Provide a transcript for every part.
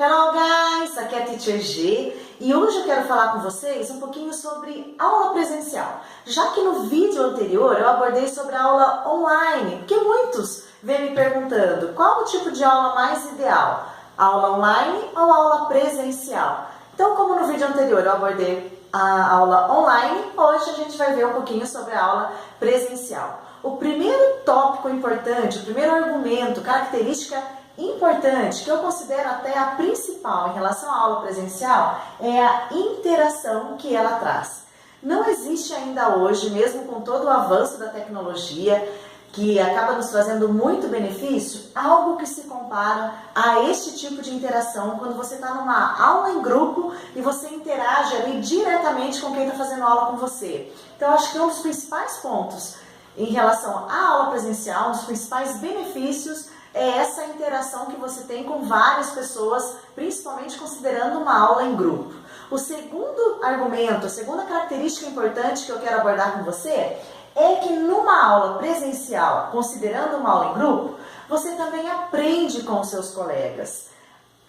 Hello guys, aqui é a Teacher G e hoje eu quero falar com vocês um pouquinho sobre aula presencial. Já que no vídeo anterior eu abordei sobre a aula online, porque muitos vêm me perguntando qual o tipo de aula mais ideal, aula online ou aula presencial. Então, como no vídeo anterior eu abordei a aula online, hoje a gente vai ver um pouquinho sobre a aula presencial. O primeiro tópico importante, o primeiro argumento, característica importante, que eu considero até a principal em relação à aula presencial, é a interação que ela traz. Não existe ainda hoje, mesmo com todo o avanço da tecnologia, que acaba nos trazendo muito benefício, algo que se compara a este tipo de interação quando você está numa aula em grupo e você interage ali diretamente com quem está fazendo aula com você. Então, eu acho que um dos principais pontos em relação à aula presencial, um dos principais benefícios é essa interação que você tem com várias pessoas, principalmente considerando uma aula em grupo. O segundo argumento, a segunda característica importante que eu quero abordar com você é que numa aula presencial, considerando uma aula em grupo, você também aprende com os seus colegas,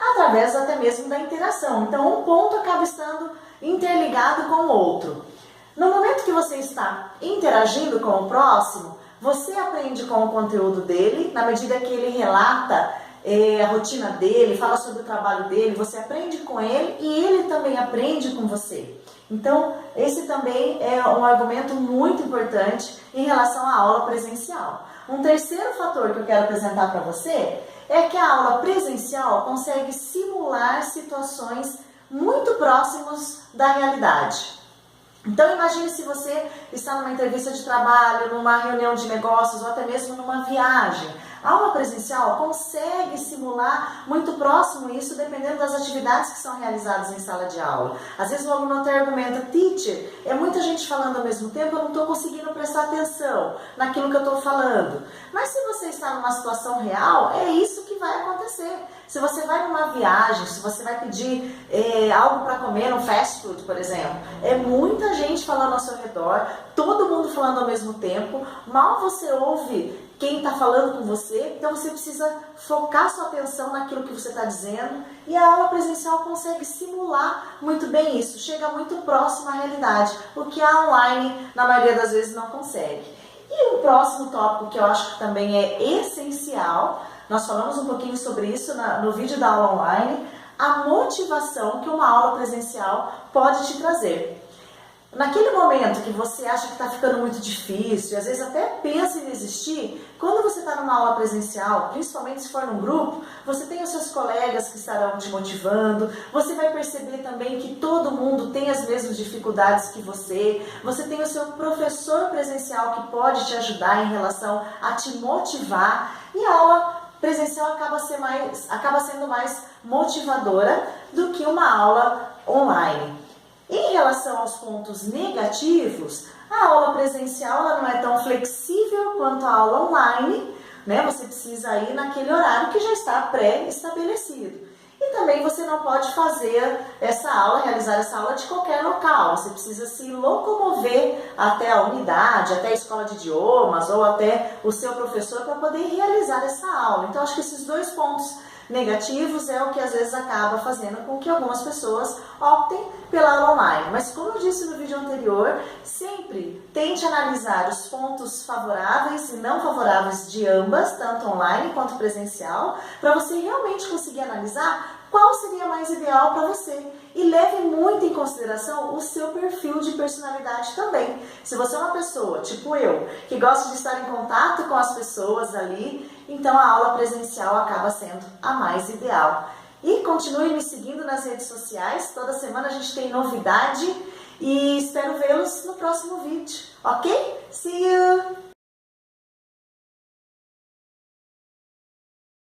através até mesmo da interação. Então, um ponto acaba estando interligado com o outro. No momento que você está interagindo com o próximo, você aprende com o conteúdo dele, na medida que ele relata a rotina dele, fala sobre o trabalho dele, você aprende com ele e ele também aprende com você. Então, esse também é um argumento muito importante em relação à aula presencial. Um terceiro fator que eu quero apresentar para você é que a aula presencial consegue simular situações muito próximas da realidade. Então, imagine se você está numa entrevista de trabalho, numa reunião de negócios ou até mesmo numa viagem. A aula presencial consegue simular muito próximo isso, dependendo das atividades que são realizadas em sala de aula. Às vezes o aluno até argumenta, teacher, é muita gente falando ao mesmo tempo, eu não estou conseguindo prestar atenção naquilo que eu estou falando. Mas se você está numa situação real, é isso que vai acontecer. Se você vai numa viagem, se você vai pedir algo para comer, um fast food, por exemplo, é muita gente falando ao seu redor, todo mundo falando ao mesmo tempo, mal você ouve quem está falando com você, então você precisa focar sua atenção naquilo que você está dizendo e a aula presencial consegue simular muito bem isso, chega muito próximo à realidade, o que a online na maioria das vezes não consegue. E o próximo tópico que eu acho que também é essencial, nós falamos um pouquinho sobre isso no vídeo da aula online, a motivação que uma aula presencial pode te trazer. Naquele momento que você acha que está ficando muito difícil, às vezes até pensa em desistir, quando você está numa aula presencial, principalmente se for num grupo, você tem os seus colegas que estarão te motivando, você vai perceber também que todo mundo tem as mesmas dificuldades que você tem o seu professor presencial que pode te ajudar em relação a te motivar e a aula presencial acaba sendo mais motivadora do que uma aula online. Em relação aos pontos negativos, a aula presencial ela não é tão flexível quanto a aula online, né? Você precisa ir naquele horário que já está pré-estabelecido. E também você não pode fazer realizar essa aula de qualquer local. Você precisa se locomover até a unidade, até a escola de idiomas ou até o seu professor para poder realizar essa aula. Então, acho que esses dois pontos negativos é o que às vezes acaba fazendo com que algumas pessoas optem pela aula online. Mas como eu disse no vídeo anterior, sempre tente analisar os pontos favoráveis e não favoráveis de ambas, tanto online quanto presencial, para você realmente conseguir analisar qual seria mais ideal para você. E leve muito em consideração o seu perfil de personalidade também. Se você é uma pessoa, tipo eu, que gosta de estar em contato com as pessoas ali, então a aula presencial acaba sendo a mais ideal. E continue me seguindo nas redes sociais, toda semana a gente tem novidade e espero vê-los no próximo vídeo, ok? See you!